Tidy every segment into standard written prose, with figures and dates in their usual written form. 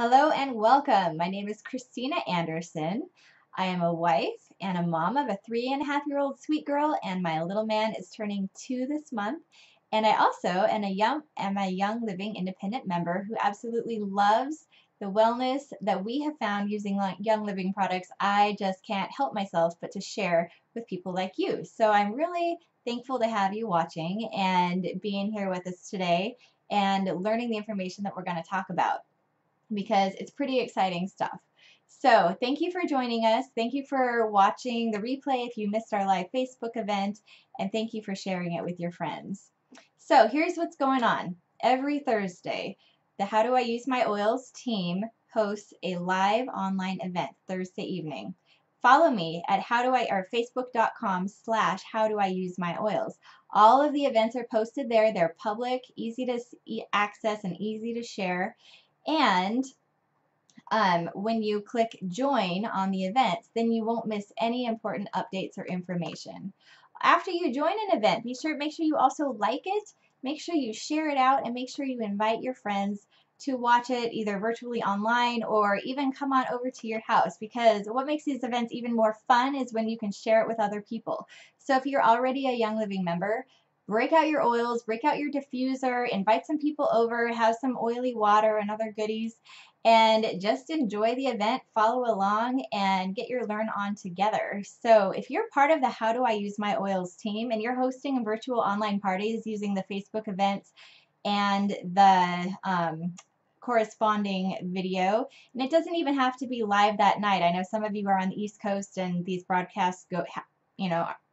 Hello and welcome. My name is Christina Anderson. I am a wife and a mom of a 3.5-year-old sweet girl, and my little man is turning 2 this month. And I also am a Young Living independent member who absolutely loves the wellness that we have found using Young Living products. I just can't help myself but to share with people like you. So I'm really thankful to have you watching and being here with us today and learning the information that we're going to talk about, because it's pretty exciting stuff. So thank you for joining us. Thank you for watching the replay if you missed our live Facebook event, and thank you for sharing it with your friends. So here's what's going on. Every Thursday, the How Do I Use My Oils team hosts a live online event Thursday evening. Follow me at facebook.com/howdoiusemyoils. All of the events are posted there. They're public, easy to access, and easy to share. And when you click join on the events, then you won't miss any important updates or information. After you join an event, make sure you also like it, make sure you share it out, and make sure you invite your friends to watch it either virtually online or even come on over to your house, because what makes these events even more fun is when you can share it with other people. So if you're already a Young Living member, break out your oils, break out your diffuser, invite some people over, have some oily water and other goodies, and just enjoy the event, follow along, and get your learn on together. So if you're part of the How Do I Use My Oils team and you're hosting virtual online parties using the Facebook events and the corresponding video, and it doesn't even have to be live that night. I know some of you are on the East Coast and these broadcasts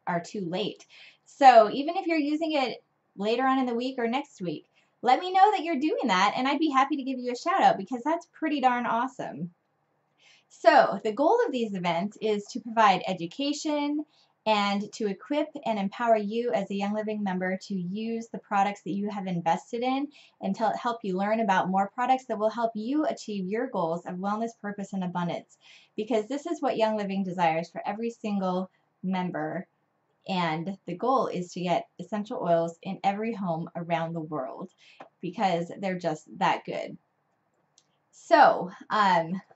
are too late. So even if you're using it later on in the week or next week, let me know that you're doing that, and I'd be happy to give you a shout out, because that's pretty darn awesome. So the goal of these events is to provide education and to equip and empower you as a Young Living member to use the products that you have invested in, and to help you learn about more products that will help you achieve your goals of wellness, purpose, and abundance, because this is what Young Living desires for every single member. And the goal is to get essential oils in every home around the world, because they're just that good. So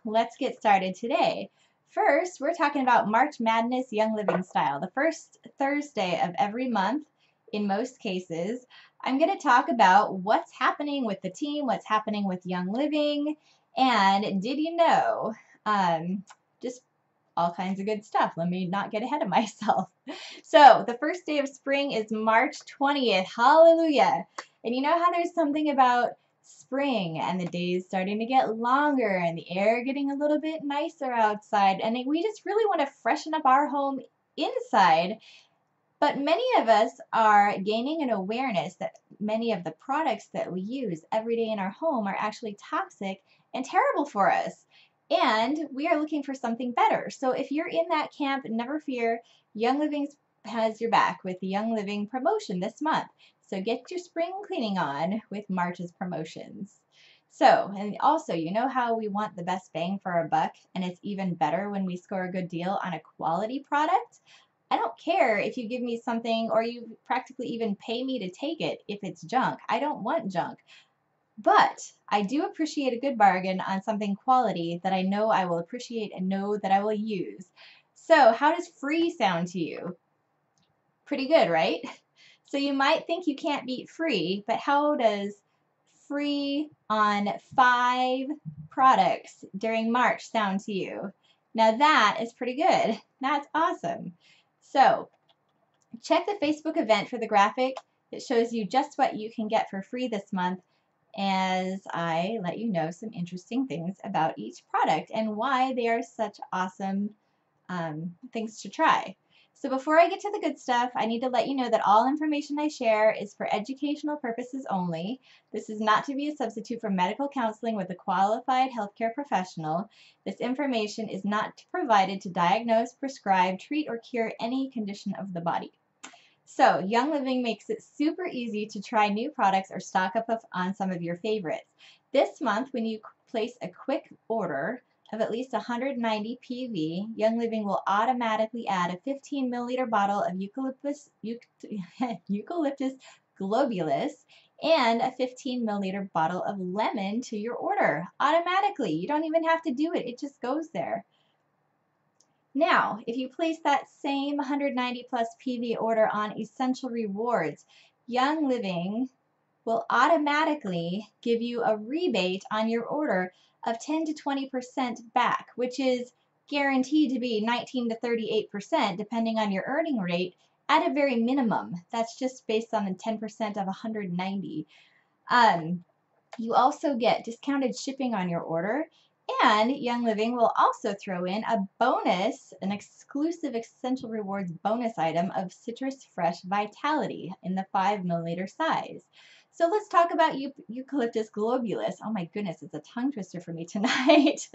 let's get started today. First, we're talking about March Madness Young Living style. The first Thursday of every month, in most cases, I'm going to talk about what's happening with the team, what's happening with Young Living, and did you know, just all kinds of good stuff. Let me not get ahead of myself. So the first day of spring is March 20th. Hallelujah. And you know how there's something about spring and the days starting to get longer and the air getting a little bit nicer outside, and we just really want to freshen up our home inside. But many of us are gaining an awareness that many of the products that we use every day in our home are actually toxic and terrible for us. And we are looking for something better. So if you're in that camp, never fear. Young Living has your back with the Young Living promotion this month. So get your spring cleaning on with March's promotions. So, and also, you know how we want the best bang for our buck, and it's even better when we score a good deal on a quality product? I don't care if you give me something or you practically even pay me to take it if it's junk. I don't want junk. But I do appreciate a good bargain on something quality that I know I will appreciate and know that I will use. So how does free sound to you? Pretty good, right? So you might think you can't beat free, but how does free on 5 products during March sound to you? Now that is pretty good. That's awesome. So check the Facebook event for the graphic that shows you just what you can get for free this month, as I let you know some interesting things about each product and why they are such awesome things to try. So before I get to the good stuff, I need to let you know that all information I share is for educational purposes only. This is not to be a substitute for medical counseling with a qualified healthcare professional. This information is not provided to diagnose, prescribe, treat, or cure any condition of the body. So Young Living makes it super easy to try new products or stock up on some of your favorites. This month, when you place a quick order of at least 190 PV, Young Living will automatically add a 15 milliliter bottle of Eucalyptus Globulus and a 15 milliliter bottle of lemon to your order automatically. You don't even have to do it. It just goes there. Now, if you place that same 190 plus PV order on Essential Rewards, Young Living will automatically give you a rebate on your order of 10 to 20% back, which is guaranteed to be 19 to 38% depending on your earning rate at a very minimum. That's just based on the 10% of 190. You also get discounted shipping on your order, and Young Living will also throw in a bonus, an exclusive Essential Rewards bonus item of Citrus Fresh Vitality in the 5 milliliter size. So let's talk about Eucalyptus Globulus. Oh my goodness, it's a tongue twister for me tonight.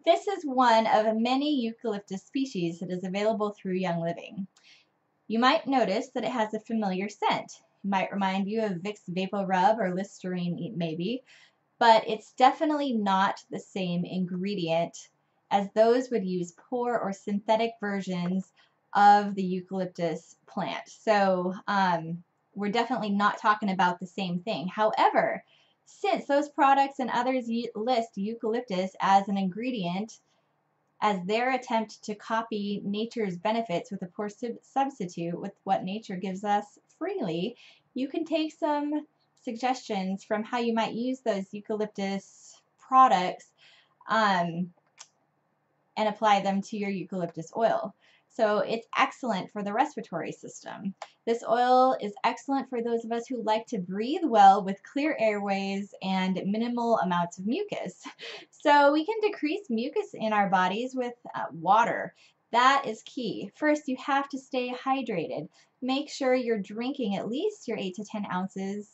This is one of many eucalyptus species that is available through Young Living. You might notice that it has a familiar scent. It might remind you of Vicks Vapor Rub or Listerine maybe, but it's definitely not the same ingredient as those would use poor or synthetic versions of the eucalyptus plant. So we're definitely not talking about the same thing. However, since those products and others list eucalyptus as an ingredient, as their attempt to copy nature's benefits with a poor substitute with what nature gives us freely, you can take some suggestions from how you might use those eucalyptus products and apply them to your eucalyptus oil. So it's excellent for the respiratory system. This oil is excellent for those of us who like to breathe well with clear airways and minimal amounts of mucus. So we can decrease mucus in our bodies with water. That is key. First, you have to stay hydrated. Make sure you're drinking at least your 8 to 10 glasses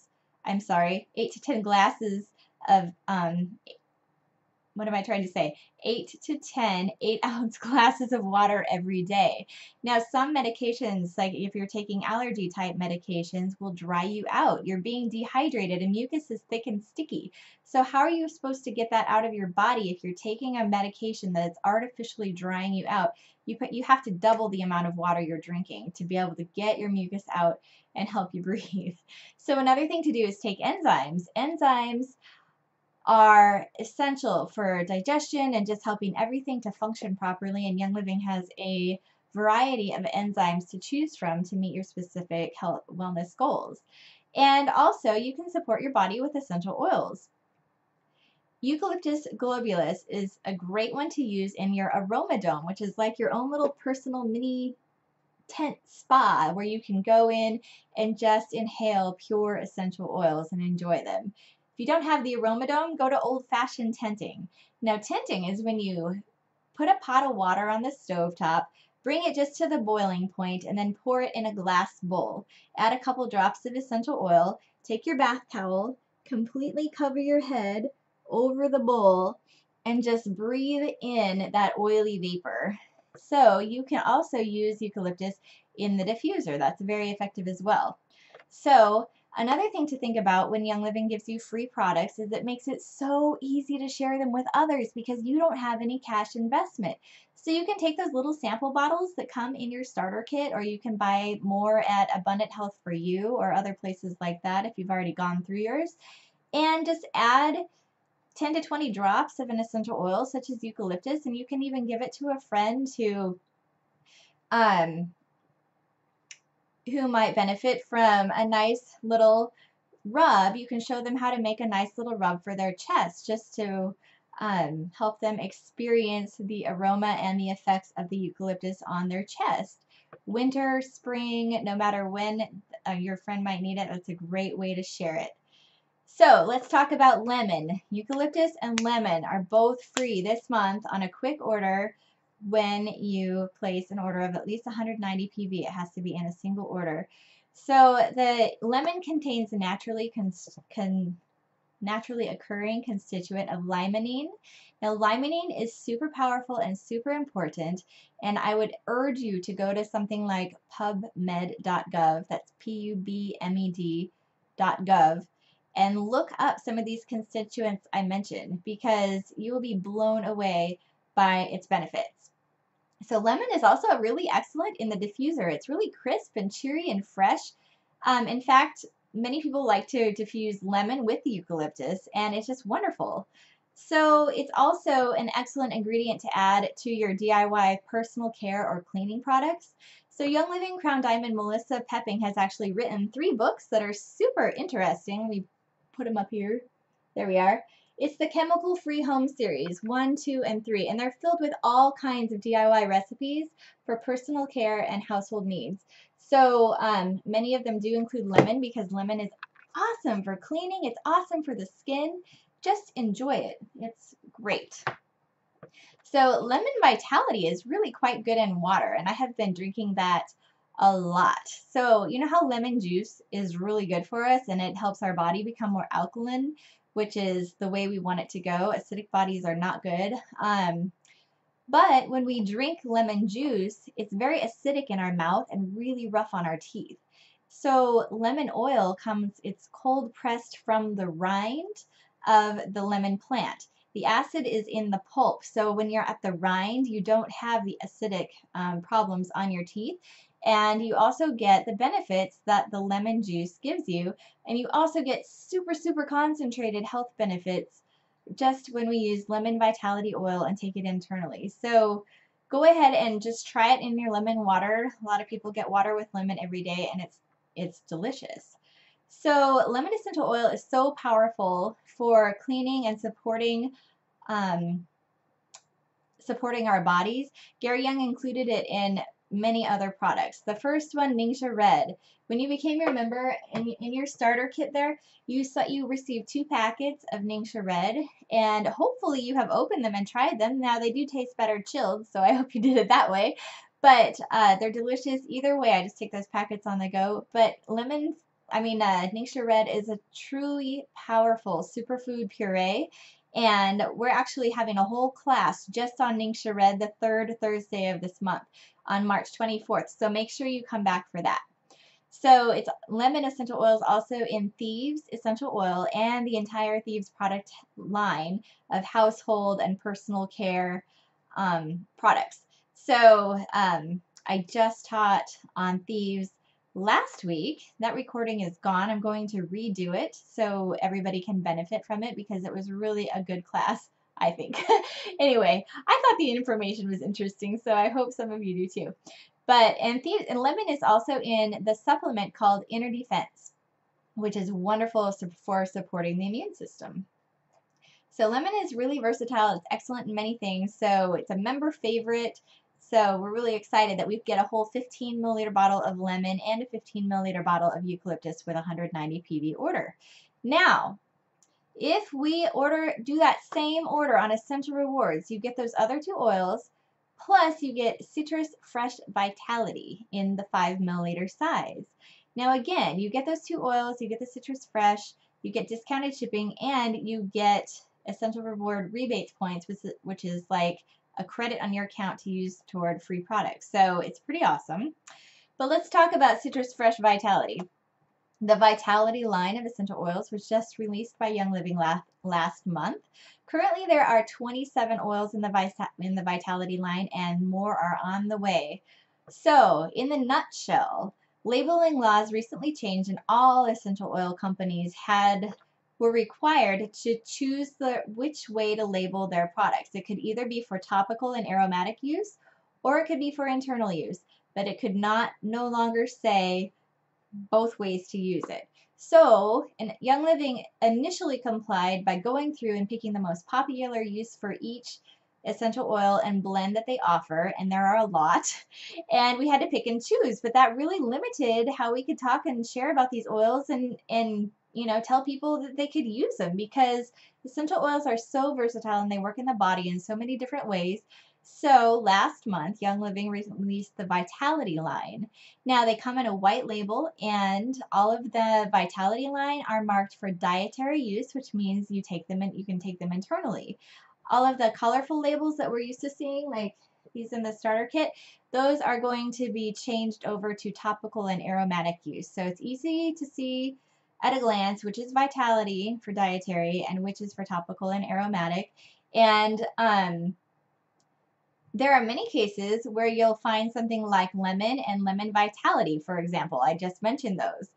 of 8 to 10 8-ounce glasses of water every day. Now, some medications, like if you're taking allergy type medications, will dry you out. You're being dehydrated and mucus is thick and sticky. So how are you supposed to get that out of your body if you're taking a medication that is artificially drying you out? You have to double the amount of water you're drinking to be able to get your mucus out and help you breathe. So another thing to do is take enzymes. Enzymes are essential for digestion and just helping everything to function properly, and Young Living has a variety of enzymes to choose from to meet your specific health wellness goals. And also you can support your body with essential oils. Eucalyptus globulus is a great one to use in your aroma dome, which is like your own little personal mini tent spa where you can go in and just inhale pure essential oils and enjoy them. If you don't have the aroma dome, go to old-fashioned tenting. Now, tenting is when you put a pot of water on the stovetop, bring it just to the boiling point, and then pour it in a glass bowl. Add a couple drops of essential oil, take your bath towel, completely cover your head over the bowl, and just breathe in that oily vapor. So you can also use eucalyptus in the diffuser. That's very effective as well. So another thing to think about when Young Living gives you free products is it makes it so easy to share them with others because you don't have any cash investment. So you can take those little sample bottles that come in your starter kit, or you can buy more at Abundant Health for You or other places like that if you've already gone through yours, and just add 10 to 20 drops of an essential oil such as eucalyptus, and you can even give it to a friend who might benefit from a nice little rub. You can show them how to make a nice little rub for their chest just to help them experience the aroma and the effects of the eucalyptus on their chest. Winter, spring, no matter when your friend might need it, that's a great way to share it. So let's talk about lemon. Eucalyptus and lemon are both free this month on a quick order when you place an order of at least 190 PV. It has to be in a single order. So the lemon contains a naturally occurring constituent of limonene. Now, limonene is super powerful and super important, and I would urge you to go to something like pubmed.gov, that's PUBMED.gov, and look up some of these constituents I mentioned because you will be blown away by its benefits. So lemon is also really excellent in the diffuser. It's really crisp and cheery and fresh. In fact, many people like to diffuse lemon with the eucalyptus, and it's just wonderful. So it's also an excellent ingredient to add to your DIY personal care or cleaning products. So Young Living Crown Diamond Melissa Pepping has actually written 3 books that are super interesting. Let me put them up here. There we are. It's the Chemical Free Home series, 1, 2, and 3, and they're filled with all kinds of DIY recipes for personal care and household needs. So many of them do include lemon because lemon is awesome for cleaning. It's awesome for the skin. Just enjoy it. It's great. So lemon vitality is really quite good in water, and I have been drinking that a lot. So you know how lemon juice is really good for us and it helps our body become more alkaline, which is the way we want it to go. Acidic bodies are not good. But when we drink lemon juice, it's very acidic in our mouth and really rough on our teeth. So lemon oil comes, it's cold pressed from the rind of the lemon plant. The acid is in the pulp. So when you're at the rind, you don't have the acidic problems on your teeth. And you also get the benefits that the lemon juice gives you. And you also get super, super concentrated health benefits just when we use lemon vitality oil and take it internally. So go ahead and just try it in your lemon water. A lot of people get water with lemon every day, and it's delicious. So lemon essential oil is so powerful for cleaning and supporting our bodies. Gary Young included it in many other products. The first one, Ningxia Red. When you became your member in your starter kit there, you received 2 packets of Ningxia Red, and hopefully you have opened them and tried them. Now they do taste better chilled, so I hope you did it that way. But they're delicious either way. I just take those packets on the go. But Ningxia Red is a truly powerful superfood puree. And we're actually having a whole class just on Ningxia Red the 3rd Thursday of this month on March 24th. So make sure you come back for that. So it's lemon essential oils also in Thieves essential oil and the entire Thieves product line of household and personal care products. So I just taught on Thieves last week. That recording is gone. I'm going to redo it so everybody can benefit from it because it was really a good class, I think. Anyway, I thought the information was interesting, so I hope some of you do too. But and lemon is also in the supplement called Inner Defense, which is wonderful for supporting the immune system. So lemon is really versatile. It's excellent in many things. So it's a member favorite. So we're really excited that we get a whole 15 milliliter bottle of lemon and a 15 milliliter bottle of eucalyptus with 190 PV order. Now, if we do that same order on Essential Rewards, you get those other 2 oils, plus you get Citrus Fresh Vitality in the 5 milliliter size. Now again, you get those 2 oils, you get the Citrus Fresh, you get discounted shipping, and you get Essential Reward rebates points, which is like a credit on your account to use toward free products. So it's pretty awesome. But let's talk about Citrus Fresh Vitality. The Vitality line of essential oils was just released by Young Living last month. Currently, there are 27 oils in the Vitality line, and more are on the way. So, in the nutshell, labeling laws recently changed, and all essential oil companies were required to choose which way to label their products. It could either be for topical and aromatic use, or it could be for internal use, but it could no longer say both ways to use it. So, Young Living initially complied by going through and picking the most popular use for each essential oil and blend that they offer, and there are a lot, and we had to pick and choose, but that really limited how we could talk and share about these oils and tell people that they could use them, because essential oils are so versatile and they work in the body in so many different ways. So last month, Young Living released the Vitality line. Now they come in a white label, and all of the Vitality line are marked for dietary use, which means you can take them internally. All of the colorful labels that we're used to seeing, like these in the starter kit, those are going to be changed over to topical and aromatic use. So it's easy to see at a glance which is Vitality for dietary and which is for topical and aromatic. And there are many cases where you'll find something like lemon and lemon vitality, for example. I just mentioned those.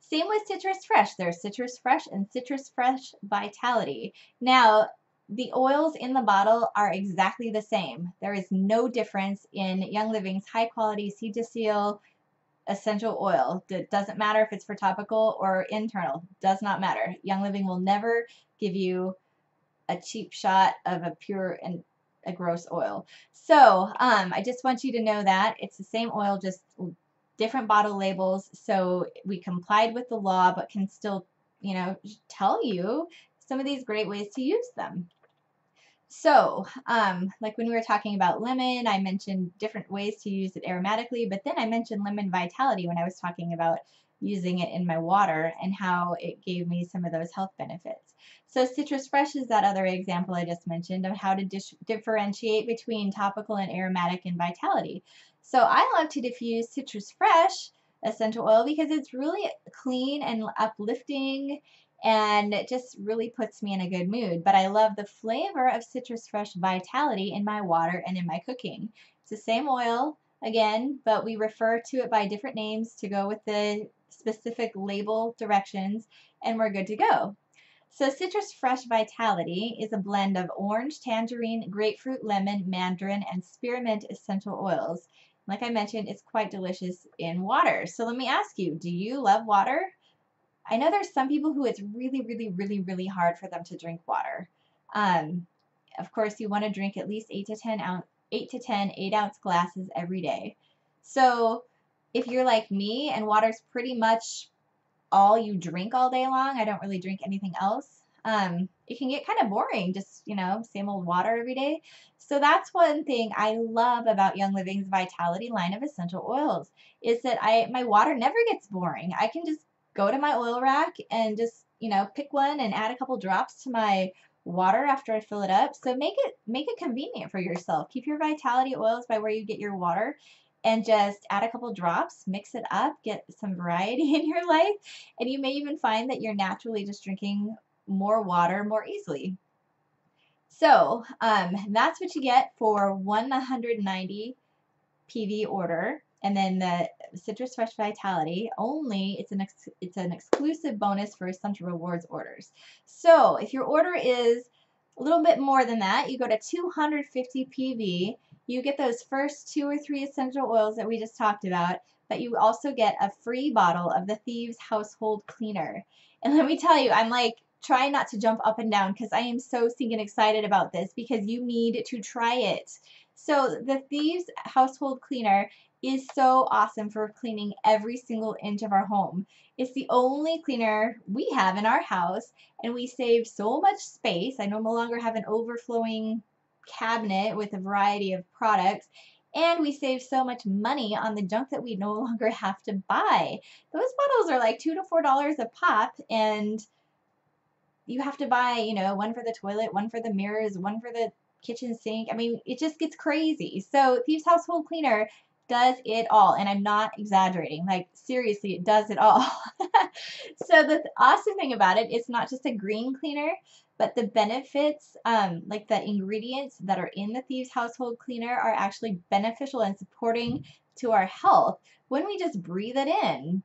Same with Citrus Fresh. There's Citrus Fresh and Citrus Fresh Vitality. Now, the oils in the bottle are exactly the same. There is no difference in Young Living's high quality seed to seal essential oil. It doesn't matter if it's for topical or internal. Does not matter. Young Living will never give you a cheap shot of a pure and a gross oil. So I just want you to know that it's the same oil, just different bottle labels. So we complied with the law, but can still, tell you some of these great ways to use them. So, like when we were talking about lemon, I mentioned different ways to use it aromatically, but then I mentioned lemon vitality when I was talking about using it in my water and how it gave me some of those health benefits. So Citrus Fresh is that other example I just mentioned of how to differentiate between topical and aromatic and vitality. So I love to diffuse Citrus Fresh essential oil because it's really clean and uplifting, and it just really puts me in a good mood. But I love the flavor of Citrus Fresh Vitality in my water and in my cooking. It's the same oil, again, but we refer to it by different names to go with the specific label directions, and we're good to go. So Citrus Fresh Vitality is a blend of orange, tangerine, grapefruit, lemon, mandarin, and spearmint essential oils. Like I mentioned, it's quite delicious in water. So let me ask you, do you love water? I know there's some people who it's really, really, really, really hard for them to drink water. Of course, you want to drink at least 8 to 10 8-ounce glasses every day. So if you're like me and water's pretty much all you drink all day long, I don't really drink anything else. It can get kind of boring, just, same old water every day. So that's one thing I love about Young Living's Vitality line of essential oils is that my water never gets boring. I can just go to my oil rack and just, pick one and add a couple drops to my water after I fill it up. So make it convenient for yourself. Keep your Vitality oils by where you get your water and just add a couple drops, mix it up, get some variety in your life, and you may even find that you're naturally just drinking more water more easily. So that's what you get for 190 PV order. And then the Citrus Fresh Vitality only, it's an exclusive bonus for Essential Rewards orders. So if your order is a little bit more than that, you go to 250 PV, you get those first 2 or 3 essential oils that we just talked about, but you also get a free bottle of the Thieves Household Cleaner. And let me tell you, I'm like trying not to jump up and down because I am so stinking excited about this because you need to try it. So the Thieves Household Cleaner is so awesome for cleaning every single inch of our home. It's the only cleaner we have in our house, and we save so much space. I no longer have an overflowing cabinet with a variety of products, and we save so much money on the junk that we no longer have to buy. Those bottles are like $2 to $4 a pop, and you have to buy, one for the toilet, one for the mirrors, one for the kitchen sink. I mean, it just gets crazy. So Thieves Household Cleaner does it all, and I'm not exaggerating. Like, seriously, it does it all. So the awesome thing about it, it's not just a green cleaner, but the benefits, like the ingredients that are in the Thieves Household Cleaner are actually beneficial and supporting to our health when we just breathe it in.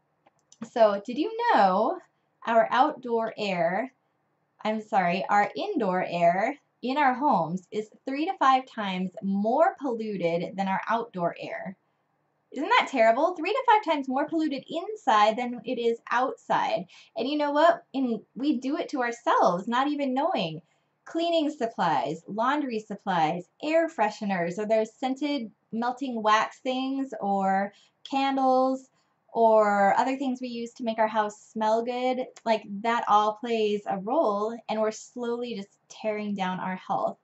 So did you know our indoor air in our homes is 3 to 5 times more polluted than our outdoor air? Isn't that terrible? 3 to 5 times more polluted inside than it is outside. And you know what? We do it to ourselves, not even knowing. Cleaning supplies, laundry supplies, air fresheners, or those scented melting wax things, or candles, or other things we use to make our house smell good. Like, that all plays a role, and we're slowly just tearing down our health.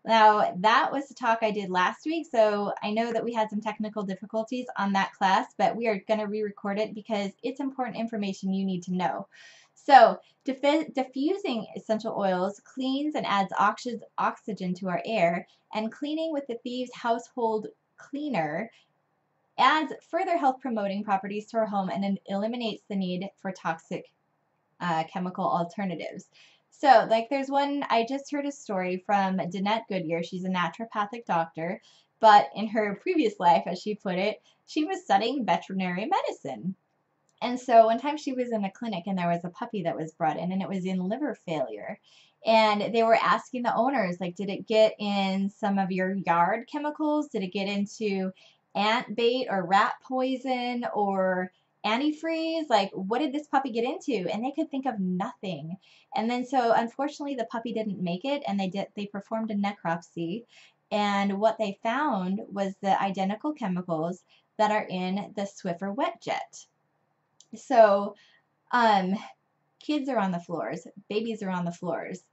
Now, that was the talk I did last week, so I know that we had some technical difficulties on that class, but we are going to re-record it because it's important information you need to know. So, diffusing essential oils cleans and adds oxygen to our air, and cleaning with the Thieves Household Cleaner adds further health-promoting properties to our home and eliminates the need for toxic chemical alternatives. So, like, there's one, I just heard a story from Danette Goodyear. She's a naturopathic doctor, but in her previous life, as she put it, she was studying veterinary medicine. And so one time she was in a clinic and there was a puppy that was brought in and it was in liver failure. And they were asking the owners, like, did it get in some of your yard chemicals? Did it get into ant bait or rat poison or antifreeze? Like, what did this puppy get into? And they could think of nothing. And then so unfortunately the puppy didn't make it, and they performed a necropsy. And what they found was the identical chemicals that are in the Swiffer wet jet. So kids are on the floors, babies are on the floors.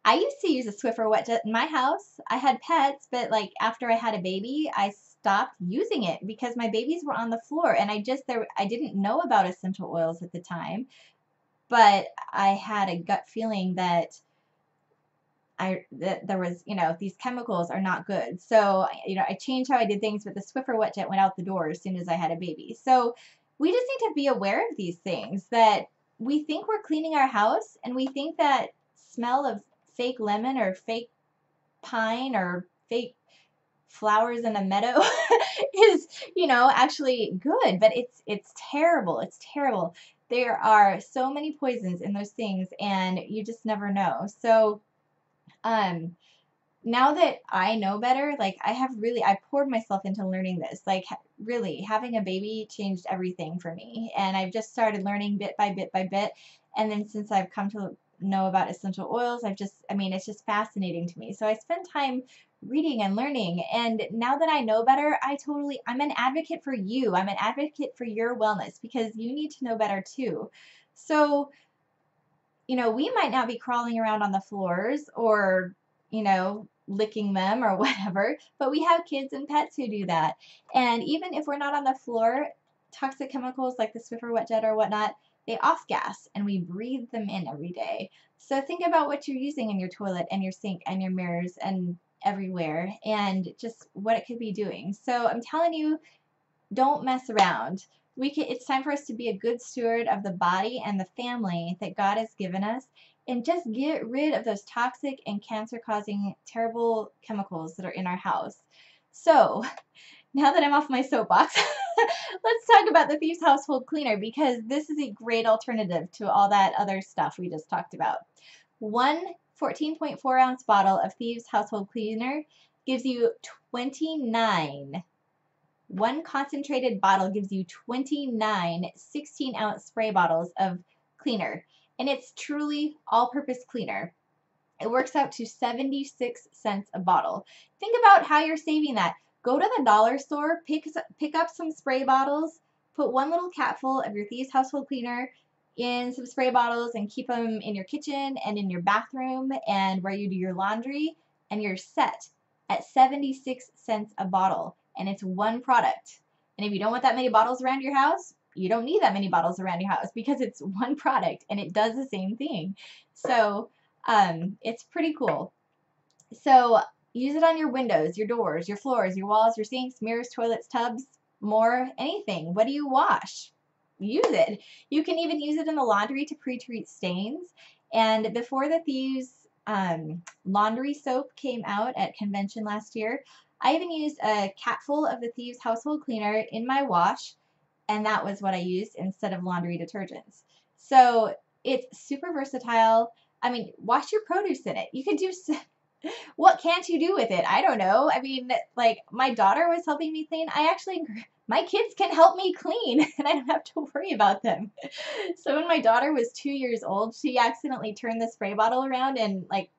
I used to use a Swiffer wet jet in my house. I had pets, but like after I had a baby, I stopped using it because my babies were on the floor, and I didn't know about essential oils at the time, but I had a gut feeling that there was, these chemicals are not good. So, I changed how I did things, but the Swiffer wet jet went out the door as soon as I had a baby. So we just need to be aware of these things, that we think we're cleaning our house and we think that smell of fake lemon or fake pine or fake flowers in a meadow is, actually good, but it's terrible. It's terrible. There are so many poisons in those things and you just never know. So, now that I know better, like I poured myself into learning this. Like really, having a baby changed everything for me. And I've just started learning bit by bit by bit. And then since I've come to know about essential oils, it's just fascinating to me. So I spend time reading and learning. And now that I know better, I'm an advocate for you. I'm an advocate for your wellness because you need to know better too. So, we might not be crawling around on the floors or, licking them or whatever, but we have kids and pets who do that. And even if we're not on the floor, toxic chemicals like the Swiffer wet jet or whatnot, they off gas and we breathe them in every day. So think about what you're using in your toilet and your sink and your mirrors and everywhere and just what it could be doing. So I'm telling you, don't mess around. It's time for us to be a good steward of the body and the family that God has given us, and just get rid of those toxic and cancer-causing terrible chemicals that are in our house. So, now that I'm off my soapbox, let's talk about the Thieves Household Cleaner, because this is a great alternative to all that other stuff we just talked about. One 14.4 ounce bottle of Thieves Household Cleaner gives you 29. One concentrated bottle gives you 29 16-ounce spray bottles of cleaner, and it's truly all-purpose cleaner. It works out to 76 cents a bottle. Think about how you're saving that. Go to the dollar store, pick up some spray bottles, put one little capful of your Thieves Household Cleaner in some spray bottles and keep them in your kitchen and in your bathroom and where you do your laundry, and you're set at 76 cents a bottle. And it's one product. And if you don't want that many bottles around your house, you don't need that many bottles around your house because it's one product and it does the same thing. So it's pretty cool. So use it on your windows, your doors, your floors, your walls, your sinks, mirrors, toilets, tubs, more, anything. What do you wash? Use it. You can even use it in the laundry to pre-treat stains. And before the Thieves laundry soap came out at convention last year, I even used a capful of the Thieves Household Cleaner in my wash, and that was what I used instead of laundry detergents. So it's super versatile. I mean, wash your produce in it. You can do, what can't you do with it? I don't know. I mean, like my daughter was helping me clean. My kids can help me clean and I don't have to worry about them. So when my daughter was 2 years old, she accidentally turned the spray bottle around and like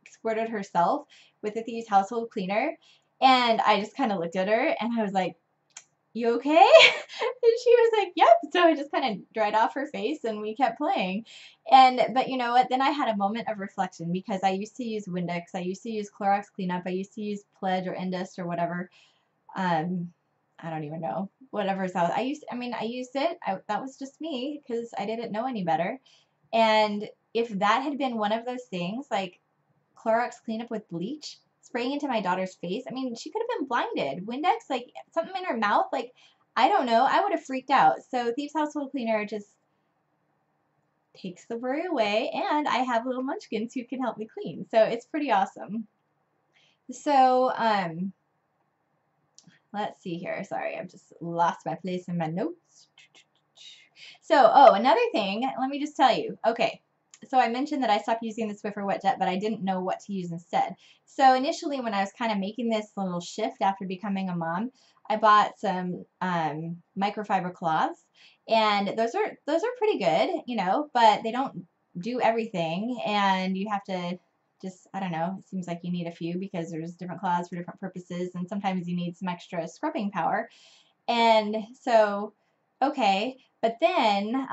squirted herself with the Thieves Household Cleaner. And I just kind of looked at her and I was like, you okay? And she was like, yep. So I just kind of dried off her face and we kept playing. But you know what? Then I had a moment of reflection because I used to use Windex. I used to use Clorox Cleanup. I used to use Pledge or Indust or whatever. I don't even know. Whatever's out. I used it. That was just me because I didn't know any better. And if that had been one of those things, like Clorox Cleanup with bleach, spraying into my daughter's face, I mean, she could have been blinded. Windex, like something in her mouth, like, I don't know. I would have freaked out. So Thieves Household Cleaner just takes the worry away, and I have little munchkins who can help me clean. So it's pretty awesome. So, let's see here. Sorry, I've just lost my place in my notes. So, oh, another thing, let me just tell you. Okay, so I mentioned that I stopped using the Swiffer Wet Jet, but I didn't know what to use instead. So initially when I was kind of making this little shift after becoming a mom, I bought some microfiber cloths, and those are pretty good, you know, but they don't do everything, and you have to just, I don't know, it seems like you need a few because there's different cloths for different purposes, and sometimes you need some extra scrubbing power. And so, okay, but then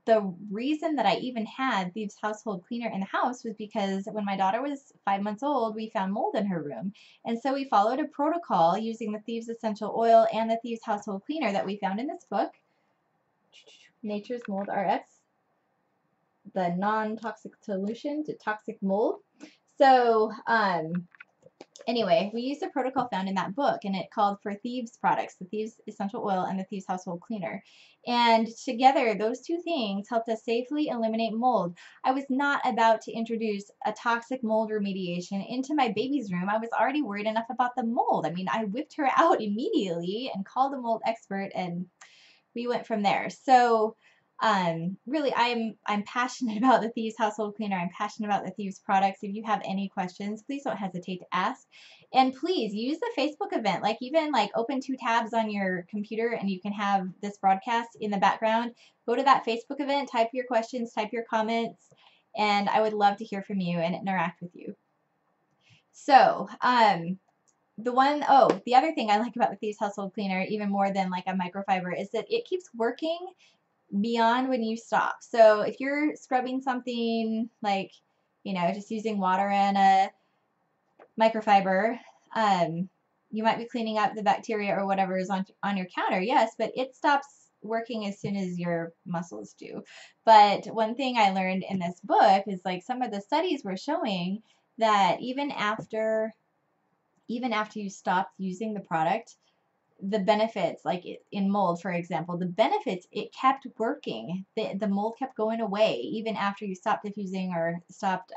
the reason that I even had Thieves household cleaner in the house was because when my daughter was 5 months old, we found mold in her room. And so we followed a protocol using the Thieves essential oil and the Thieves household cleaner that we found in this book, Nature's Mold RX, the non-toxic solution to toxic mold. So, anyway, we used a protocol found in that book, and it called for Thieves products, the Thieves essential oil and the Thieves household cleaner. And together, those two things helped us safely eliminate mold. I was not about to introduce a toxic mold remediation into my baby's room. I was already worried enough about the mold. I mean, I whipped her out immediately and called a mold expert, and we went from there. So really, I'm passionate about the Thieves household cleaner. I'm passionate about the Thieves products. If you have any questions, please don't hesitate to ask. And please use the Facebook event. Like, even like open 2 tabs on your computer and you can have this broadcast in the background. Go to that Facebook event, type your questions, type your comments, and I would love to hear from you and interact with you. So, the other thing I like about the Thieves household cleaner, even more than like a microfiber, is that it keeps working beyond when you stop. So if you're scrubbing something like, you know, just using water and a microfiber, you might be cleaning up the bacteria or whatever is on your counter, yes, but it stops working as soon as your muscles do. But one thing I learned in this book is, like, some of the studies were showing that even after you stopped using the product, the benefits, like in mold, for example, the benefits, it kept working. The mold kept going away even after you stopped diffusing or stopped,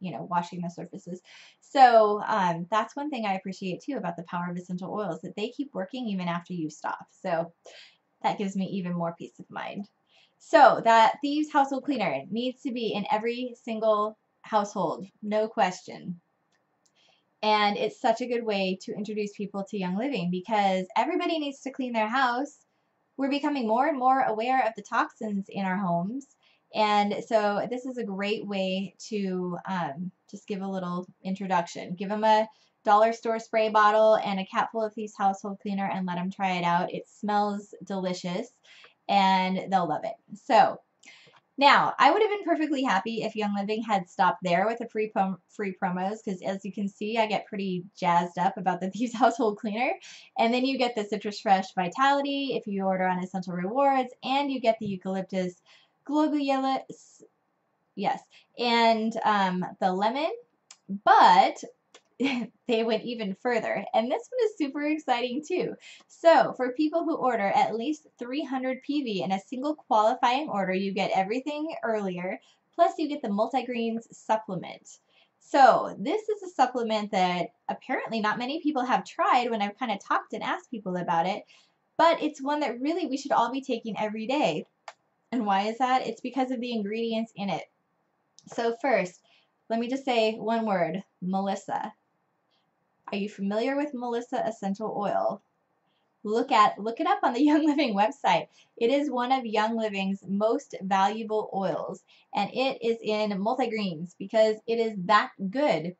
washing the surfaces. So that's one thing I appreciate too about the power of essential oils, that they keep working even after you stop. So that gives me even more peace of mind. So that Thieves household cleaner needs to be in every single household, no question. And it's such a good way to introduce people to Young Living because everybody needs to clean their house. We're becoming more and more aware of the toxins in our homes. And so this is a great way to just give a little introduction. Give them a dollar store spray bottle and a cap full of Thieves household cleaner and let them try it out. It smells delicious and they'll love it. So now, I would have been perfectly happy if Young Living had stopped there with the free promos, because as you can see, I get pretty jazzed up about the Thieves household cleaner. And then you get the Citrus Fresh Vitality if you order on Essential Rewards, and you get the Eucalyptus Globulus, yes, and the lemon. But they went even further, and this one is super exciting too. So for people who order at least 300 PV in a single qualifying order, you get everything earlier, plus you get the multigreens supplement. So this is a supplement that apparently not many people have tried when I've kind of talked and asked people about it, but it's one that really we should all be taking every day. And why is that? It's because of the ingredients in it. So first, let me just say one word, Melissa. Are you familiar with Melissa essential oil? Look it up on the Young Living website. It is one of Young Living's most valuable oils, and it is in multigreens because it is that good.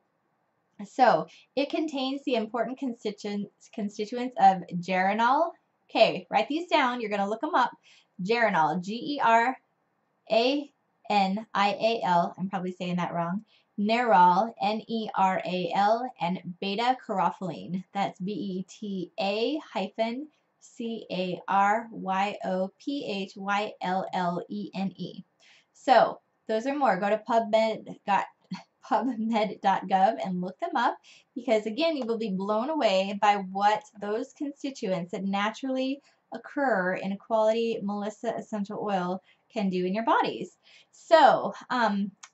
So it contains the important constituents of geranol. Okay, write these down. You're going to look them up. Geranol, Geranil. I'm probably saying that wrong. Nerol, Neral, and beta-caryophyllene. That's beta-caryophyllene. So those are more. Go to PubMed.gov and look them up, because again, you will be blown away by what those constituents that naturally occur in a quality Melissa essential oil can do in your bodies. So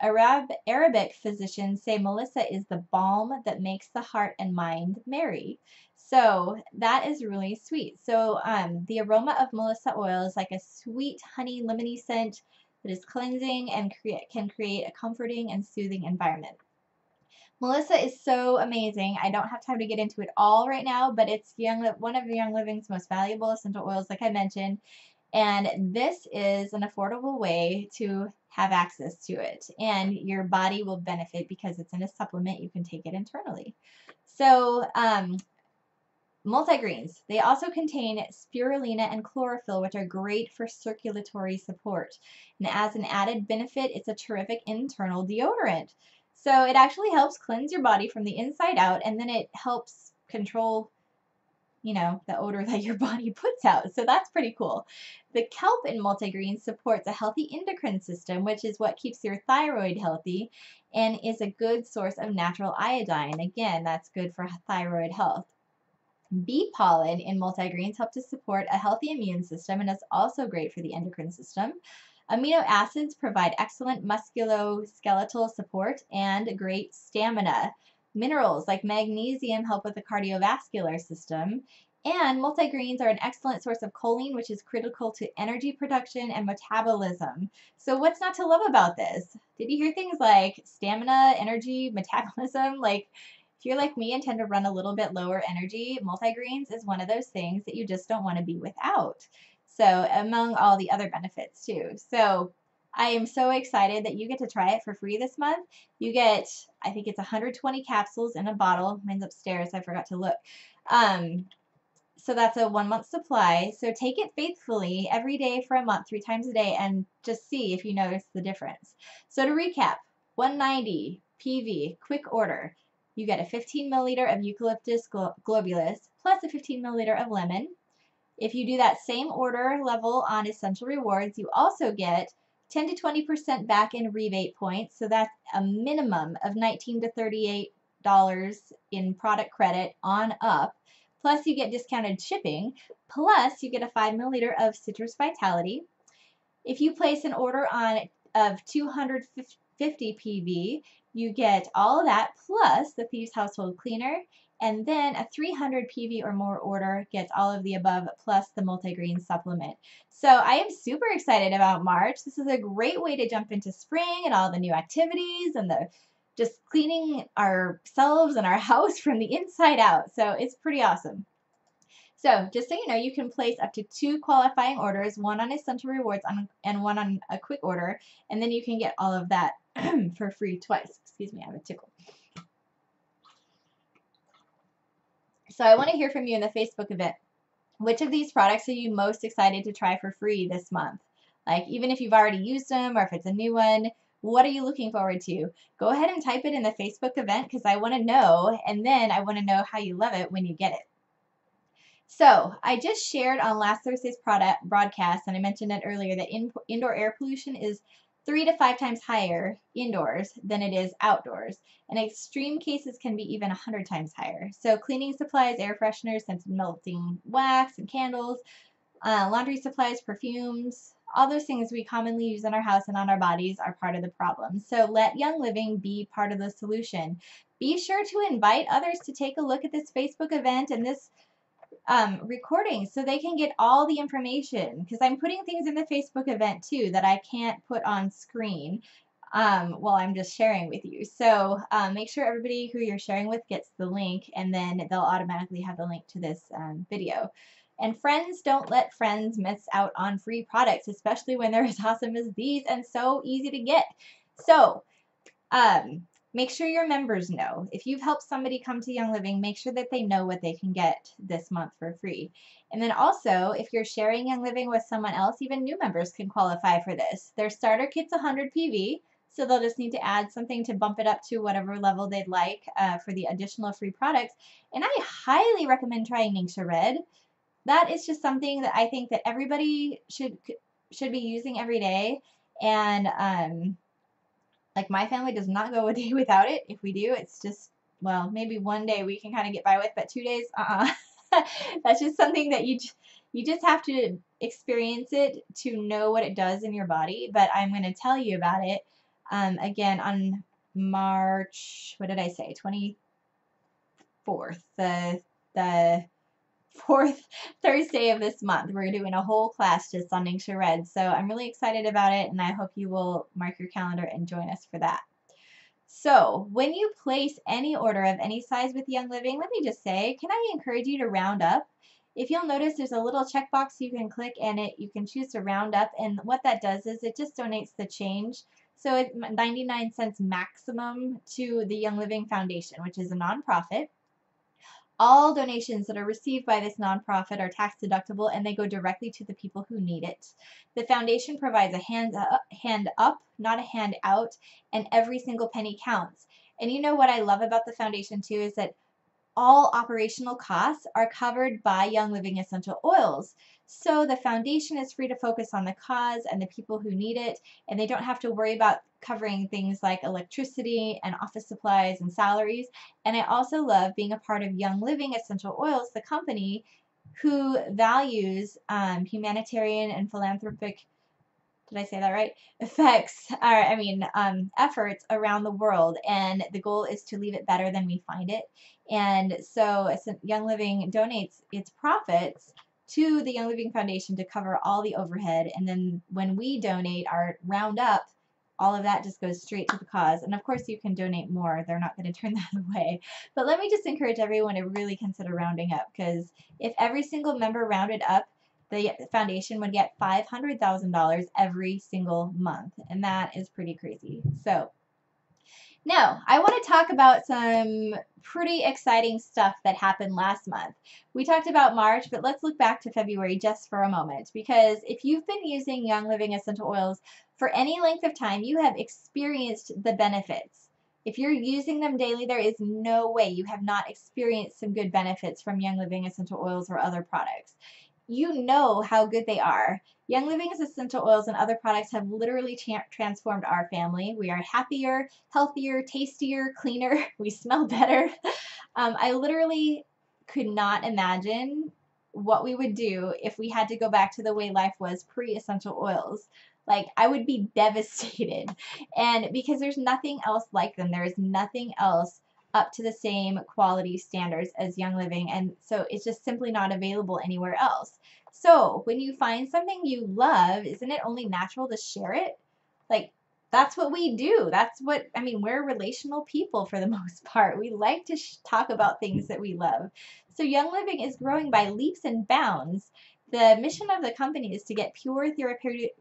Arabic physicians say Melissa is the balm that makes the heart and mind merry. So that is really sweet. So the aroma of Melissa oil is like a sweet honey lemony scent that is cleansing and can create a comforting and soothing environment. Melissa is so amazing. I don't have time to get into it all right now, but it's one of Young Living's most valuable essential oils, like I mentioned. And this is an affordable way to have access to it. And your body will benefit because it's in a supplement. You can take it internally. So, multigreens. They also contain spirulina and chlorophyll, which are great for circulatory support. And as an added benefit, it's a terrific internal deodorant. So it actually helps cleanse your body from the inside out, and then it helps control, the odor that your body puts out. So that's pretty cool. The kelp in multigreens supports a healthy endocrine system, which is what keeps your thyroid healthy and is a good source of natural iodine. Again, that's good for thyroid health. Bee pollen in multigreens help to support a healthy immune system and is also great for the endocrine system. Amino acids provide excellent musculoskeletal support and great stamina. Minerals like magnesium help with the cardiovascular system. And multigreens are an excellent source of choline, which is critical to energy production and metabolism. So what's not to love about this? Did you hear things like stamina, energy, metabolism? Like, if you're like me and tend to run a little bit lower energy, multigreens is one of those things that you just don't want to be without. So among all the other benefits too. So I am so excited that you get to try it for free this month. You get, I think it's 120 capsules in a bottle. Mine's upstairs. I forgot to look. So that's a 1 month supply. So take it faithfully every day for a month, 3 times a day, and just see if you notice the difference. So to recap, 190 PV, quick order. You get a 15 milliliter of Eucalyptus Globulus plus a 15 milliliter of lemon. If you do that same order level on Essential Rewards, you also get 10 to 20% back in rebate points. So that's a minimum of $19 to $38 in product credit on up. Plus you get discounted shipping. Plus you get a 5 milliliter of Citrus Vitality. If you place an order of 250 PV, you get all of that plus the Thieves Household Cleaner. And then a 300 PV or more order gets all of the above plus the multigreen supplement. So I am super excited about March. This is a great way to jump into spring and all the new activities and the just cleaning ourselves and our house from the inside out. So it's pretty awesome. So just so you know, you can place up to 2 qualifying orders, one on Essential Rewards and one on a quick order, and then you can get all of that for free twice. Excuse me, I have a tickle. So I want to hear from you in the Facebook event. Which of these products are you most excited to try for free this month? Like, even if you've already used them or if it's a new one, what are you looking forward to? Go ahead and type it in the Facebook event because I want to know, and then I want to know how you love it when you get it. So I just shared on last Thursday's broadcast, and I mentioned it earlier, that indoor air pollution is 3 to 5 times higher indoors than it is outdoors. And extreme cases can be even 100 times higher. So cleaning supplies, air fresheners, scented melting wax and candles, laundry supplies, perfumes, all those things we commonly use in our house and on our bodies are part of the problem. So let Young Living be part of the solution. Be sure to invite others to take a look at this Facebook event and this recording so they can get all the information, because I'm putting things in the Facebook event too that I can't put on screen while I'm just sharing with you. So make sure everybody who you're sharing with gets the link, and then they'll automatically have the link to this video. And friends, don't let friends miss out on free products, especially when they're as awesome as these and so easy to get. So make sure your members know. If you've helped somebody come to Young Living, make sure that they know what they can get this month for free. And then also, if you're sharing Young Living with someone else, even new members can qualify for this. Their starter kit's 100 PV, so they'll just need to add something to bump it up to whatever level they'd like for the additional free products. And I highly recommend trying Ningxia Red. That is just something that I think that everybody should be using every day. And like, my family does not go a day without it. If we do, it's just, well, maybe one day we can kind of get by with, but 2 days, That's just something that you just have to experience it to know what it does in your body. But I'm going to tell you about it again on March, what did I say, 24th, the fourth Thursday of this month. We're doing a whole class just on Ningxia Red. So I'm really excited about it, and I hope you will mark your calendar and join us for that. So when you place any order of any size with Young Living, let me just say, can I encourage you to round up? If you'll notice, there's a little checkbox you can click, and you can choose to round up. And what that does is it just donates the change. So it's 99 cents maximum to the Young Living Foundation, which is a nonprofit. All donations that are received by this nonprofit are tax deductible, and they go directly to the people who need it. The foundation provides a hand up, not a hand out, and every single penny counts. And you know what I love about the foundation too is that all operational costs are covered by Young Living Essential Oils. So the foundation is free to focus on the cause and the people who need it, and they don't have to worry about covering things like electricity and office supplies and salaries. And I also love being a part of Young Living Essential Oils, the company who values humanitarian and philanthropic, did I say that right? Efforts around the world, and the goal is to leave it better than we find it. And so Young Living donates its profits to the Young Living Foundation to cover all the overhead, and then when we donate our roundup, all of that just goes straight to the cause. And of course you can donate more, they're not going to turn that away. But let me just encourage everyone to really consider rounding up, because if every single member rounded up, the foundation would get $500,000 every single month, and that is pretty crazy. So now I want to talk about some pretty exciting stuff that happened last month. We talked about March, but let's look back to February just for a moment, because if you've been using Young Living Essential Oils for any length of time, you have experienced the benefits. If you're using them daily, there is no way you have not experienced some good benefits from Young Living Essential Oils or other products. You know how good they are. Young Living's essential oils and other products have literally transformed our family. We are happier, healthier, tastier, cleaner. We smell better. I literally could not imagine what we would do if we had to go back to the way life was pre-essential oils. Like, I would be devastated. And because there's nothing else like them. There is nothing else up to the same quality standards as Young Living, and so it's just simply not available anywhere else. So when you find something you love, isn't it only natural to share it? Like, that's what we do. We're relational people for the most part. We like to talk about things that we love. So Young Living is growing by leaps and bounds. The mission of the company is to get pure therapeutic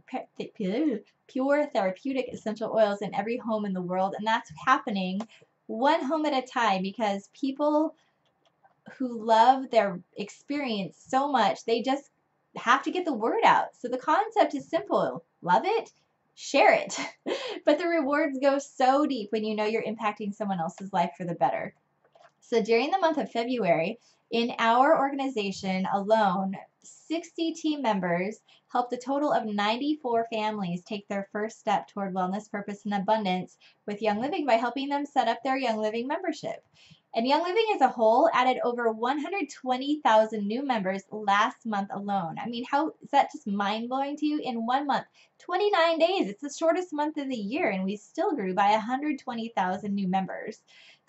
essential oils in every home in the world, and that's happening one home at a time, because people who love their experience so much, they just have to get the word out. So the concept is simple. Love it, share it. But the rewards go so deep when you know you're impacting someone else's life for the better. So during the month of February, in our organization alone, 60 team members helped a total of 94 families take their first step toward wellness, purpose, and abundance with Young Living by helping them set up their Young Living membership. And Young Living as a whole added over 120,000 new members last month alone. I mean, how is that just mind-blowing to you? In 1 month, 29 days, it's the shortest month of the year, and we still grew by 120,000 new members.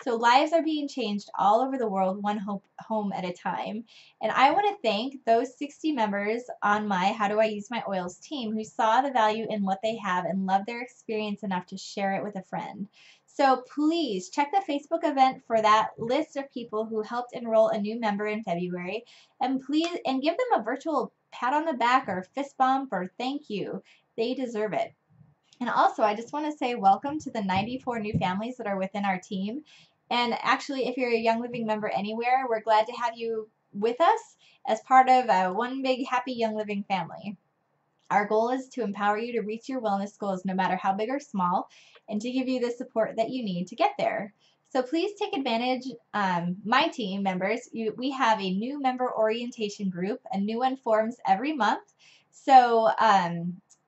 So lives are being changed all over the world, one home at a time. And I want to thank those 60 members on my How Do I Use My Oils team who saw the value in what they have and love their experience enough to share it with a friend. So please check the Facebook event for that list of people who helped enroll a new member in February, and give them a virtual pat on the back or fist bump or thank you. They deserve it. And also, I just want to say welcome to the 94 new families that are within our team. And actually, if you're a Young Living member anywhere, we're glad to have you with us as part of one big happy Young Living family. Our goal is to empower you to reach your wellness goals, no matter how big or small, and to give you the support that you need to get there. So please take advantage. My team members, we have a new member orientation group. A new one forms every month. So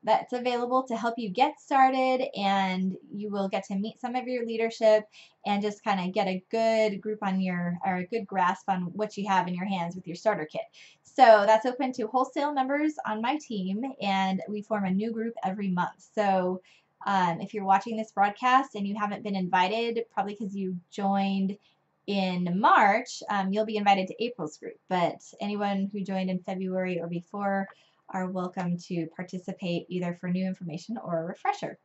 that's available to help you get started, and you will get to meet some of your leadership and just kind of get a good grip on a good grasp on what you have in your hands with your starter kit. So that's open to wholesale members on my team, and we form a new group every month. So If you're watching this broadcast and you haven't been invited, probably because you joined in March, you'll be invited to April's group. But anyone who joined in February or before are welcome to participate either for new information or a refresher.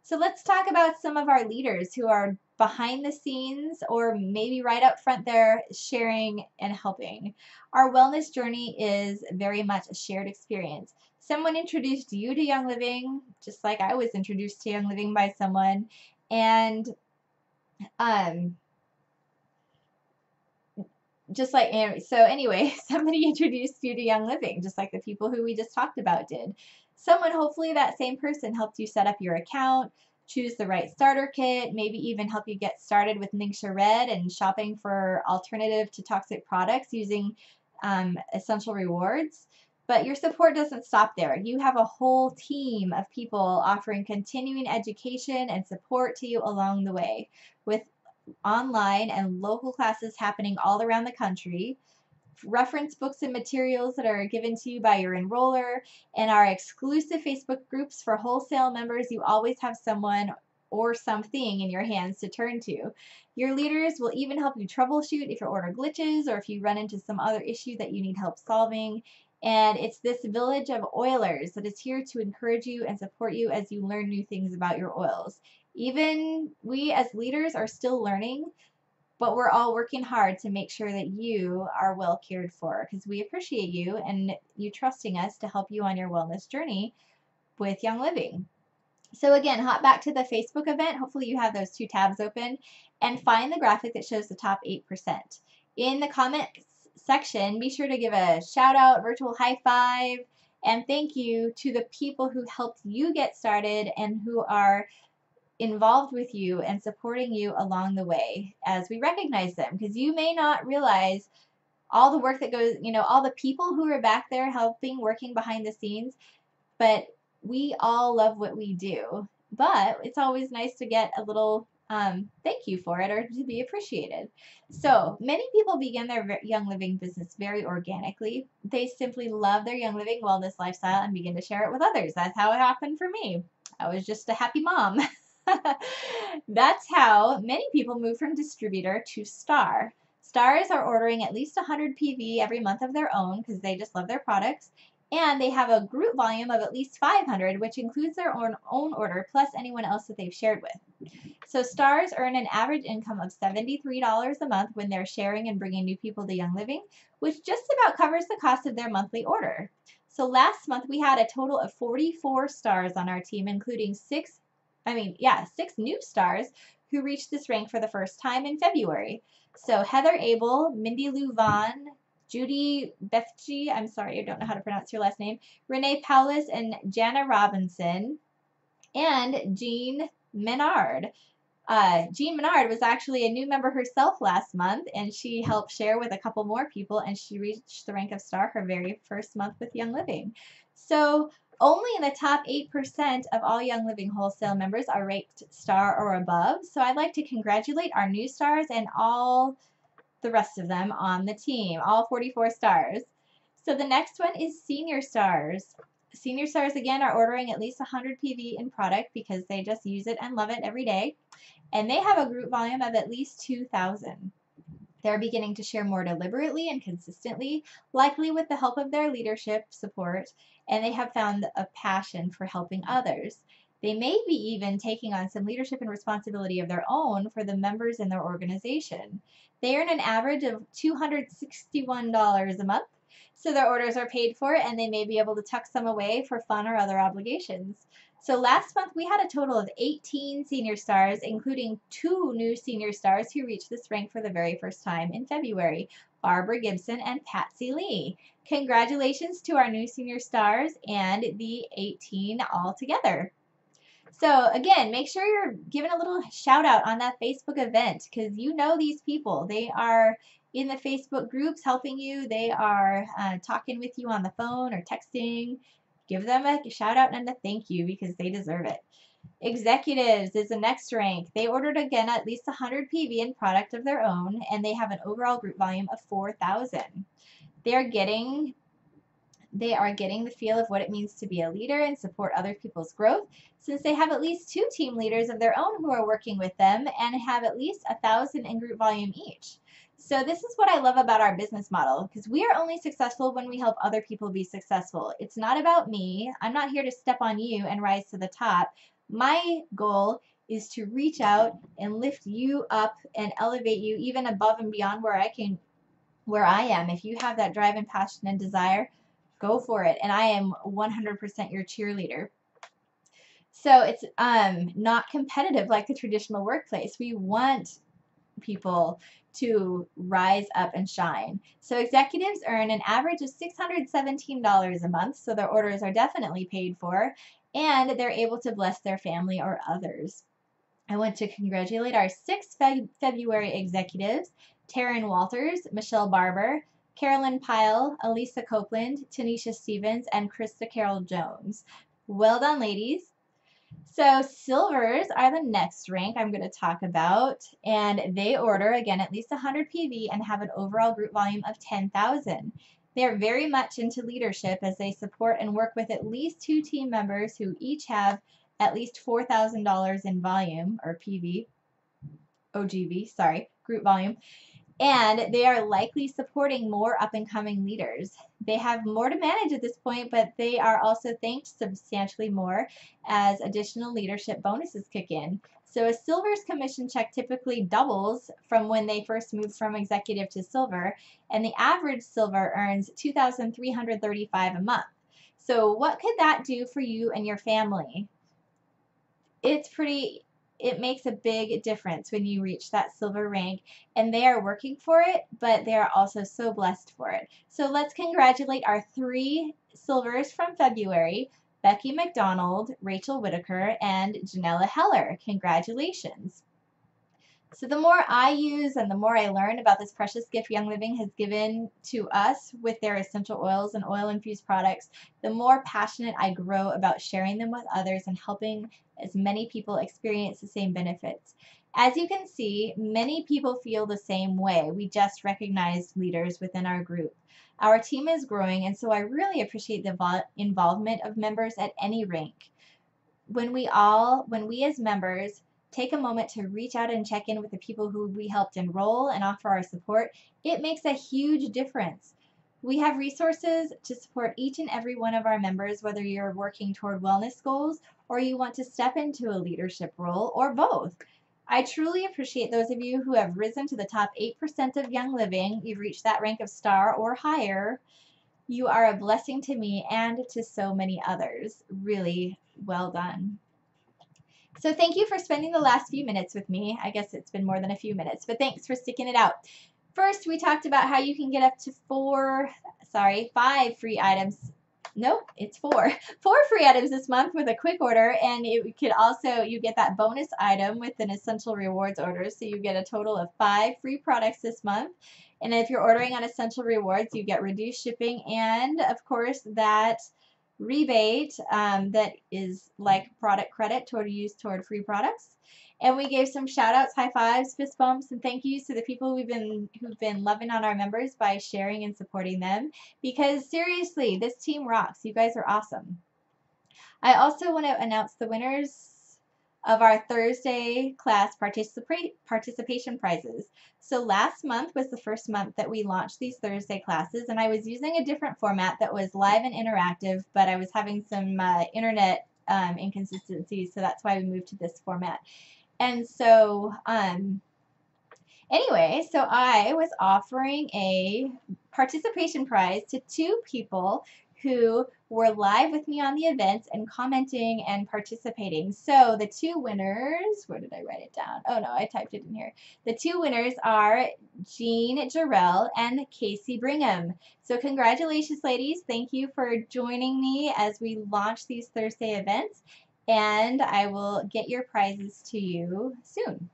So let's talk about some of our leaders who are behind the scenes or maybe right up front there sharing and helping. Our wellness journey is very much a shared experience. Someone introduced you to Young Living, just like I was introduced to Young Living by someone. And just like, so anyway, somebody introduced you to Young Living, just like the people who we just talked about did. Someone, hopefully that same person helped you set up your account, choose the right starter kit, maybe even help you get started with Ningxia Red and shopping for alternative to toxic products using essential rewards. But your support doesn't stop there. You have a whole team of people offering continuing education and support to you along the way, with online and local classes happening all around the country, reference books and materials that are given to you by your enroller, and our exclusive Facebook groups for wholesale members. You always have someone or something in your hands to turn to. Your leaders will even help you troubleshoot if your order glitches or if you run into some other issue that you need help solving. And it's this village of oilers that is here to encourage you and support you as you learn new things about your oils. Even we as leaders are still learning, but we're all working hard to make sure that you are well cared for because we appreciate you and you trusting us to help you on your wellness journey with Young Living. So again, hop back to the Facebook event. Hopefully you have those two tabs open and find the graphic that shows the top 8%. In the comments section, be sure to give a shout out, virtual high five, and thank you to the people who helped you get started and who are involved with you and supporting you along the way as we recognize them, because you may not realize all the work that goes, all the people who are back there helping, working behind the scenes, but we all love what we do. But it's always nice to get a little thank you for it or to be appreciated. So many people begin their Young Living business very organically. They simply love their Young Living wellness lifestyle and begin to share it with others. That's how it happened for me. I was just a happy mom. That's how many people move from distributor to star. Stars are ordering at least 100 PV every month of their own because they just love their products. And they have a group volume of at least 500, which includes their own order plus anyone else that they've shared with. So stars earn an average income of $73 a month when they're sharing and bringing new people to Young Living, which just about covers the cost of their monthly order. So last month we had a total of 44 stars on our team, including six new stars who reached this rank for the first time in February. So Heather Abel, Mindy Lou Vaughn, Judy Bethji, I'm sorry, I don't know how to pronounce your last name, Renee Paulus, and Jana Robinson, and Jean Menard. Jean Menard was actually a new member herself last month, and she helped share with a couple more people, and she reached the rank of star her very first month with Young Living. So only in the top 8% of all Young Living wholesale members are ranked star or above. So I'd like to congratulate our new stars and all the rest of them on the team, all 44 stars. So the next one is senior stars. Senior stars, again, are ordering at least 100 PV in product because they just use it and love it every day. And they have a group volume of at least 2,000. They're beginning to share more deliberately and consistently, likely with the help of their leadership support, and they have found a passion for helping others. They may be even taking on some leadership and responsibility of their own for the members in their organization. They earn an average of $261 a month, so their orders are paid for and they may be able to tuck some away for fun or other obligations. So last month we had a total of 18 senior stars, including 2 new senior stars who reached this rank for the very first time in February, Barbara Gibson and Patsy Lee. Congratulations to our new senior stars and the 18 altogether. So again, make sure you're giving a little shout out on that Facebook event because you know these people. They are in the Facebook groups helping you. They are talking with you on the phone or texting. Give them a shout out and a thank you because they deserve it. Executives is the next rank. They ordered again at least 100 PV in product of their own, and they have an overall group volume of 4,000. They're getting They are getting the feel of what it means to be a leader and support other people's growth, since they have at least 2 team leaders of their own who are working with them and have at least 1,000 in group volume each. So this is what I love about our business model, because we are only successful when we help other people be successful. It's not about me. I'm not here to step on you and rise to the top. My goal is to reach out and lift you up and elevate you even above and beyond where I am. If you have that drive and passion and desire, go for it. And I am 100% your cheerleader. So it's not competitive like the traditional workplace. We want people to rise up and shine. So executives earn an average of $617 a month, so their orders are definitely paid for, and they're able to bless their family or others. I want to congratulate our 6 February executives, Taryn Walters, Michelle Barber, Carolyn Pyle, Elisa Copeland, Tanisha Stevens, and Krista Carol Jones. Well done, ladies. So silvers are the next rank I'm going to talk about, and they order, again, at least 100 PV and have an overall group volume of 10,000. They're very much into leadership as they support and work with at least 2 team members who each have at least $4,000 in volume, or PV, OGV, sorry, group volume, and they are likely supporting more up-and-coming leaders. They have more to manage at this point, but they are also thanked substantially more as additional leadership bonuses kick in. So a silver's commission check typically doubles from when they first move from executive to silver, and the average silver earns $2,335 a month. So what could that do for you and your family? It makes a big difference when you reach that silver rank, and they are working for it, but they are also so blessed for it. So let's congratulate our 3 silvers from February, Becky McDonald, Rachel Whitaker, and Janella Heller. Congratulations. So the more I use and the more I learn about this precious gift Young Living has given to us with their essential oils and oil-infused products, the more passionate I grow about sharing them with others and helping as many people experience the same benefits. As you can see, many people feel the same way. We just recognized leaders within our group. Our team is growing, and so I really appreciate the involvement of members at any rank. When we as members take a moment to reach out and check in with the people who we helped enroll and offer our support, it makes a huge difference. We have resources to support each and every one of our members, whether you're working toward wellness goals or you want to step into a leadership role, or both. I truly appreciate those of you who have risen to the top 8% of Young Living. You've reached that rank of star or higher. You are a blessing to me and to so many others. Really well done. So thank you for spending the last few minutes with me. I guess it's been more than a few minutes, but thanks for sticking it out. First, we talked about how you can get up to 5 free items. Nope, it's 4 free items this month with a quick order, and you get that bonus item with an essential rewards order, so you get a total of 5 free products this month. And if you're ordering on essential rewards, you get reduced shipping and, of course, that rebate that is like product credit used toward free products. And we gave some shout outs, high fives, fist bumps, and thank yous to the people who've been loving on our members by sharing and supporting them, because seriously, this team rocks. You guys are awesome. I also want to announce the winners of our Thursday class participation prizes. So last month was the first month that we launched these Thursday classes, and I was using a different format that was live and interactive, but I was having some internet inconsistencies, so that's why we moved to this format. And so anyway, so I was offering a participation prize to 2 people who were live with me on the events and commenting and participating. So the 2 winners, where did I write it down? Oh no, I typed it in here. The 2 winners are Jean Jarrell and Casey Brigham. So congratulations, ladies. Thank you for joining me as we launch these Thursday events, and I will get your prizes to you soon.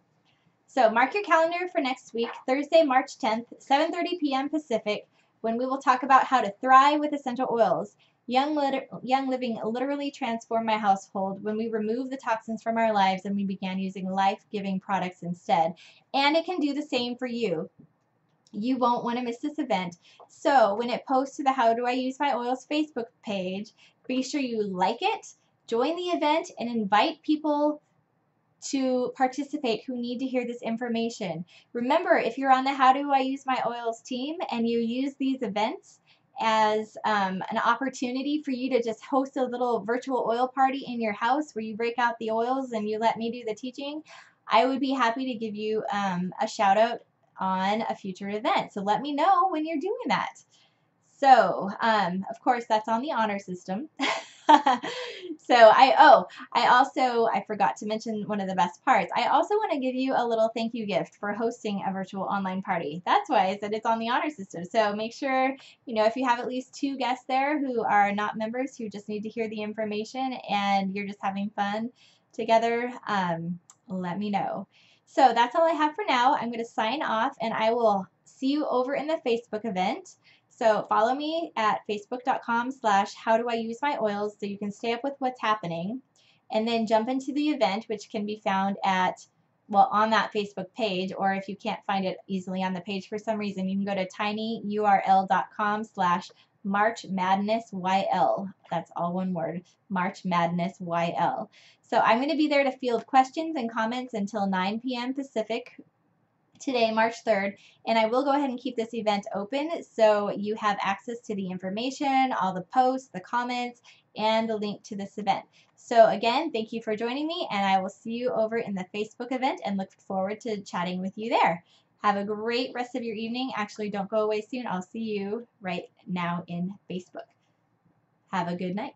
So mark your calendar for next week, Thursday, March 10th, 7:30 p.m. Pacific, when we will talk about how to thrive with essential oils. Young Living literally transformed my household when we removed the toxins from our lives and we began using life-giving products instead. And it can do the same for you. You won't want to miss this event. So when it posts to the How Do I Use My Oils Facebook page, be sure you like it, join the event, and invite people to participate who need to hear this information. Remember, if you're on the How Do I Use My Oils team and you use these events as an opportunity for you to just host a little virtual oil party in your house where you break out the oils and you let me do the teaching, I would be happy to give you a shout out on a future event. So let me know when you're doing that. So, of course, that's on the honor system. So I forgot to mention one of the best parts. I also want to give you a little thank you gift for hosting a virtual online party. That's why I said it's on the honor system. So make sure, if you have at least 2 guests there who are not members, who just need to hear the information and you're just having fun together, let me know. So that's all I have for now. I'm going to sign off and I will see you over in the Facebook event. So follow me at facebook.com/howdoiusemyoils so you can stay up with what's happening, and then jump into the event, which can be found on that Facebook page, or if you can't find it easily on the page for some reason, you can go to tinyurl.com/marchmadnessyl. That's all one word, marchmadnessyl. So I'm going to be there to field questions and comments until 9 p.m. Pacific today, March 3rd, and I will go ahead and keep this event open so you have access to the information, all the posts, the comments, and the link to this event. So again, thank you for joining me, and I will see you over in the Facebook event and look forward to chatting with you there. Have a great rest of your evening. Actually, don't go away soon. I'll see you right now in Facebook. Have a good night.